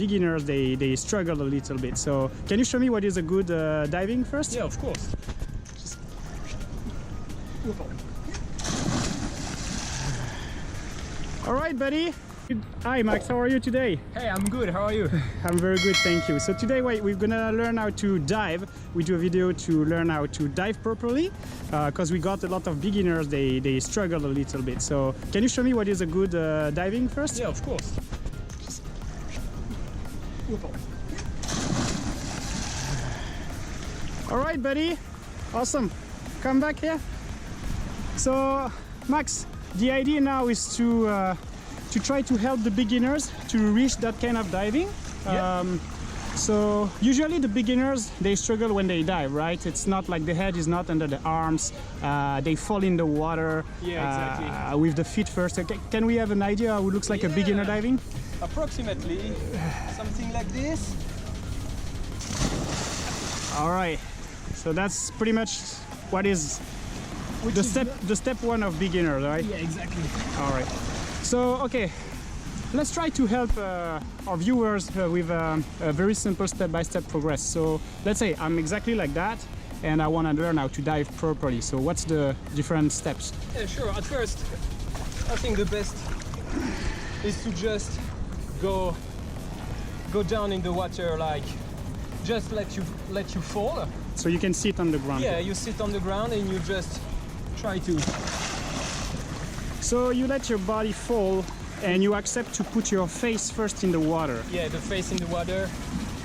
Beginners, they struggle a little bit. So can you show me what is a good diving first? Yeah, of course. All right, buddy. Hi, Max. How are you today? Hey, I'm good. How are you? I'm very good, thank you. So today we're gonna learn how to dive. We do a video to learn how to dive properly because we got a lot of beginners, they struggle a little bit. So can you show me what is a good diving first? Yeah, of course. All right, buddy. Awesome. Come back here. So, Max, the idea now is to try to help the beginners to reach that kind of diving. Yeah. So usually the beginners, they struggle when they dive, right? It's not like the head is not under the arms. They fall in the water. Yeah, exactly. With the feet first. Can we have an idea how it looks like a beginner diving? Approximately something like this. All right. So that's pretty much what is the step one of beginner, right? Yeah, exactly. All right. So, okay, let's try to help our viewers with a very simple step-by-step progress. So, let's say I'm exactly like that and I want to learn how to dive properly. So, what's the different steps? Yeah, sure. At first, I think the best is to just go down in the water, like just let you fall. So you can sit on the ground. Yeah, you sit on the ground and you just try to. So you let your body fall and you accept to put your face first in the water. Yeah, the face in the water.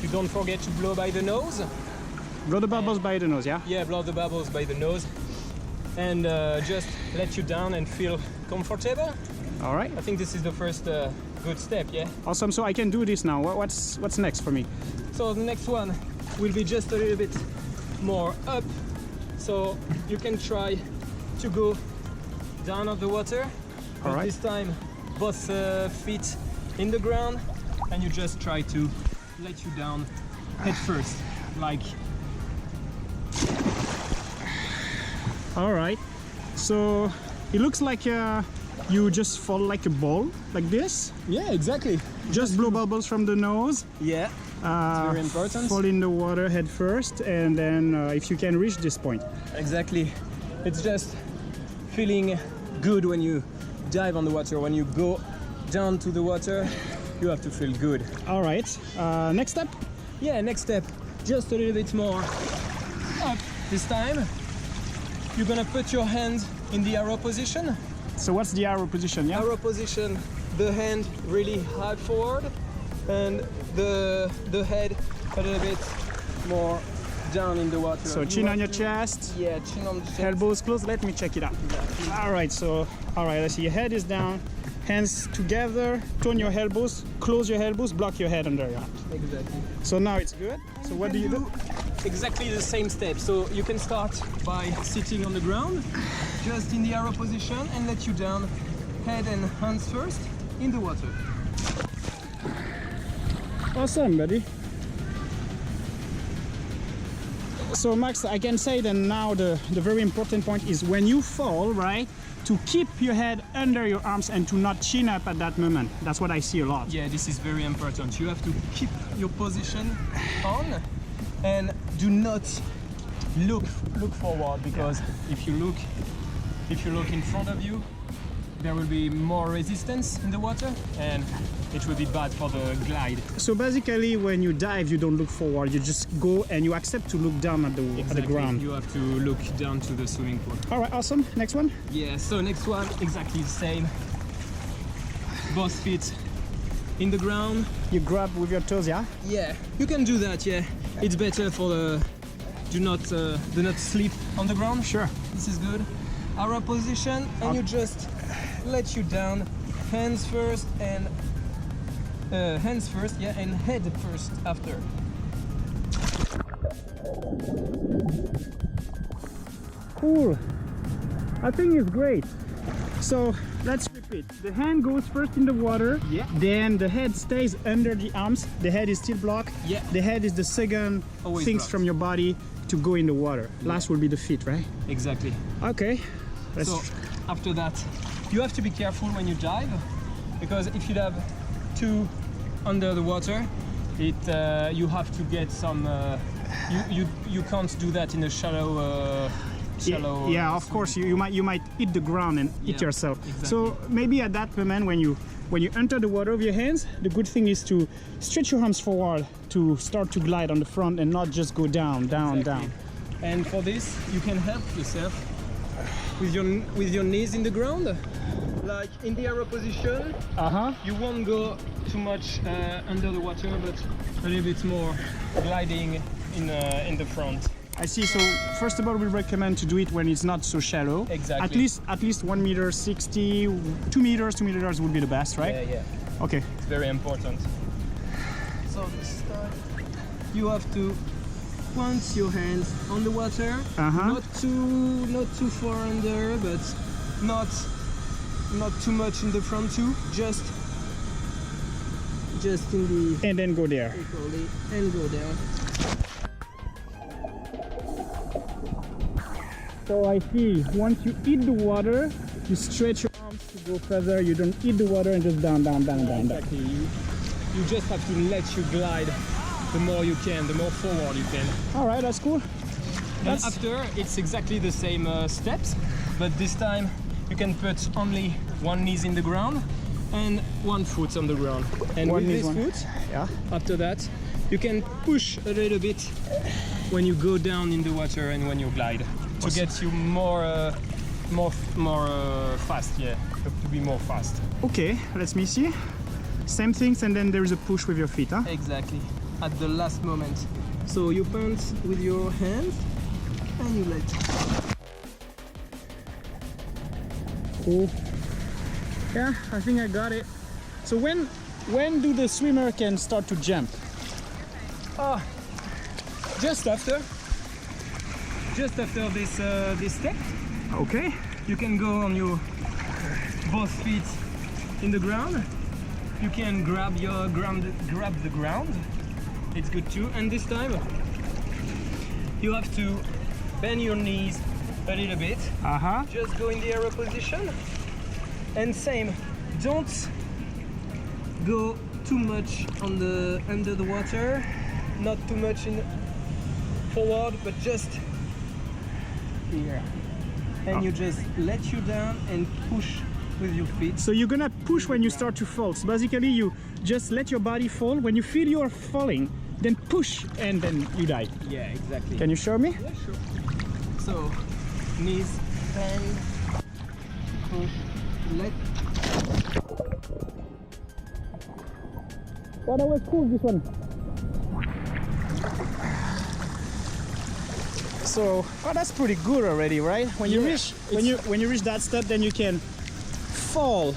You don't forget to blow by the nose. Blow the bubbles by the nose, yeah? Yeah, blow the bubbles by the nose. And just let you down and feel comfortable. All right. I think this is the first good step, yeah? Awesome, so I can do this now. What's next for me? So the next one will be just a little bit more up. So you can try to go down of the water. All right. This time both feet in the ground and you just try to let you down head first, like. All right. So it looks like you just fall like a ball, like this. Yeah, exactly. Just blow bubbles from the nose. Yeah. It's very important. Fall in the water head first, and then if you can reach this point. Exactly. It's just feeling good when you dive on the water. When you go down to the water, you have to feel good. All right. Next step? Yeah, next step. Just a little bit more up. This time, you're gonna put your hand in the arrow position. So what's the arrow position? Yeah. Arrow position. The hand really high forward, and the head a little bit more down in the water. So chin on your chest. Yeah, chin on the chest. Elbows closed. Let me check it out. Exactly. All right. So let's see. Your head is down. Hands together. Turn your elbows. Close your elbows. Block your head under your arms. Exactly. So now it's good. So what do you do? Exactly the same step. So you can start by sitting on the ground, just in the arrow position, and let you down, head and hands first, in the water. Awesome, buddy. So Max, I can say that now the very important point is when you fall, right, to keep your head under your arms and to not chin up at that moment. That's what I see a lot. Yeah, this is very important. You have to keep your position on and do not look forward, because if you look in front of you, there will be more resistance in the water and it will be bad for the glide. So basically when you dive, you don't look forward, you just go and you accept to look down at the ground. You have to look down to the swimming pool. All right, awesome. Next one? Yeah, so next one, exactly the same. Both feet in the ground. You grab with your toes, yeah? Yeah, you can do that, yeah. It's better for the... Do not sleep on the ground. Sure. This is good. Arrow position, and you just let you down. Hands first, and and head first after. Cool. I think it's great. So let's repeat. The hand goes first in the water. Yeah. Then the head stays under the arms. The head is still blocked. Yeah. The head is the second Always things blocked. from your body to go in the water. Last will be the feet, right? Exactly. Okay. So after that, you have to be careful when you dive, because if you have two under the water, you have to get some. You can't do that in a shallow. Yeah, of course you might hit the ground and hit yourself. Exactly. So maybe at that moment when you enter the water with your hands, the good thing is to stretch your arms forward to start to glide on the front and not just go down. And for this, you can help yourself with your knees in the ground, like in the arrow position. You won't go too much under the water, but a little bit more gliding in the front. I see. So first of all, we recommend to do it when it's not so shallow. Exactly. At least 1 meter 60, 2 meters would be the best, right? Yeah. Okay. It's very important. So this time you have to plant your hands on the water, not too far under, but not too much in the front too. Just in the And then go there. and go down. So I see, once you hit the water, you stretch your arms to go further, you don't hit the water and just down. Exactly. You just have to let you glide the more you can, the more forward you can. All right, that's cool. And after, it's exactly the same steps, but this time you can put only one knee in the ground and one foot on the ground. And with this foot, after that, you can push a little bit when you go down in the water and when you glide. To get you more fast, to be more fast. Okay, let me see. Same things, and then there is a push with your feet, huh? Exactly, at the last moment. So you punt with your hands and you let. Cool. Yeah, I think I got it. So when do the swimmer can start to jump? Just after this step. Okay. You can go on your both feet in the ground. You can grab the ground. It's good too. And this time you have to bend your knees a little bit. Just go in the arrow position. And same, don't go too much under the water. Not too much in forward, but just here. And you just let you down and push with your feet. So you're gonna push when you start to fall. So basically you just let your body fall. When you feel you're falling, then push and then you die. Yeah, exactly. Can you show me? Yeah, sure. So, knees, bend, push, let. Oh, that was cool, this one. So, that's pretty good already, right? When you reach that step, then you can fall.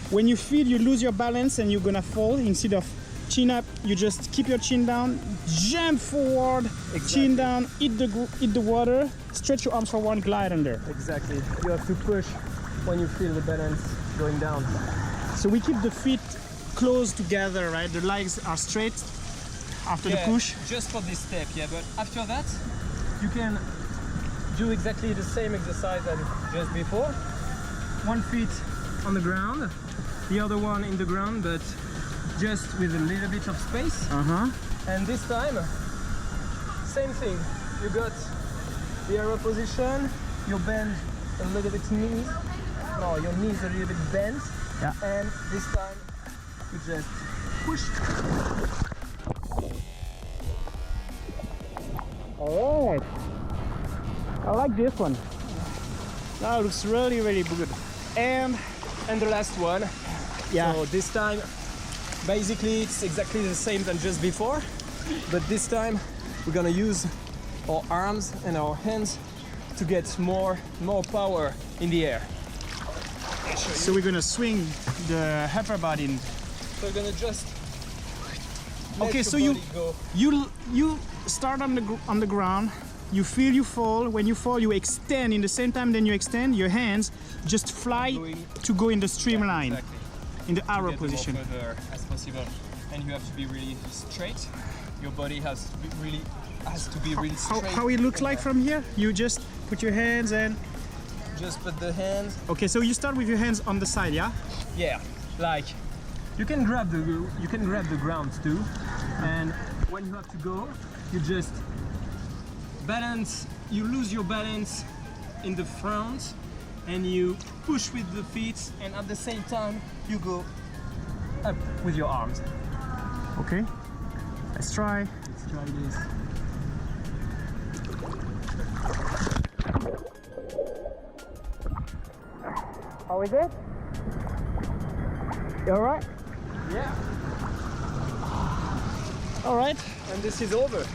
When you feel you lose your balance and you're gonna fall, instead of chin up, you just keep your chin down, jump forward, chin down, hit the water, stretch your arms forward, glide under. Exactly. You have to push when you feel the balance going down. So we keep the feet close together, right? The legs are straight after the push. Just for this step, but after that, you can do exactly the same exercise as just before. One foot on the ground, the other one in the ground, but just with a little bit of space. And this time, same thing. You got the arrow position, you bend a little bit knees. No, your knees a little bit bent. And this time, you just push. All right. I like this one. That looks really, really good. And the last one. So this time, basically, it's exactly the same than just before, but this time we're gonna use our arms and our hands to get more power in the air. So we're gonna swing the upper body. So we're gonna just okay. So you start on the ground. You feel you fall. When you fall, you extend. In the same time, then you extend your hands. Just fly to go in the streamline, in the arrow position. More further as possible, and you have to be really straight. Your body has to be really straight. How it looks like from here? You just put your hands and just put the hands. Okay, so you start with your hands on the side, yeah? Yeah, like you can grab the ground too, And when you have to go, you just balance, you lose your balance in the front and you push with the feet, and at the same time you go up with your arms. Okay, let's try. Let's try this. How is it? You all right? Yeah. All right. And this is over.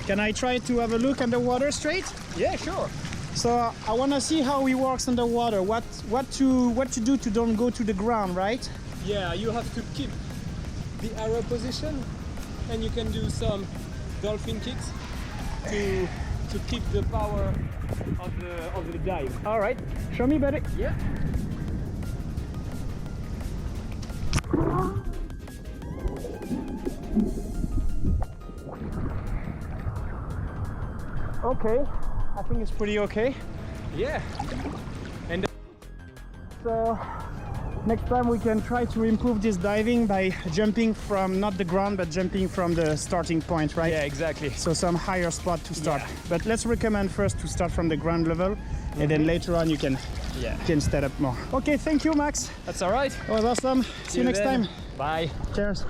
Can I try to have a look underwater straight? Yeah, sure. So I want to see how he works underwater. What to do to don't go to the ground, right? Yeah, you have to keep the arrow position, and you can do some dolphin kicks to keep the power of the dive. All right. Show me, buddy. Yeah. Okay. I think it's pretty okay. Yeah. And So next time we can try to improve this diving by jumping from not the ground but jumping from the starting point, right? yeah, exactly. So some higher spot to start. Yeah. But let's recommend first to start from the ground level, and then later on you can step up more. Okay, thank you, Max. That's all right. It was awesome. See you next then. time. Bye. Cheers.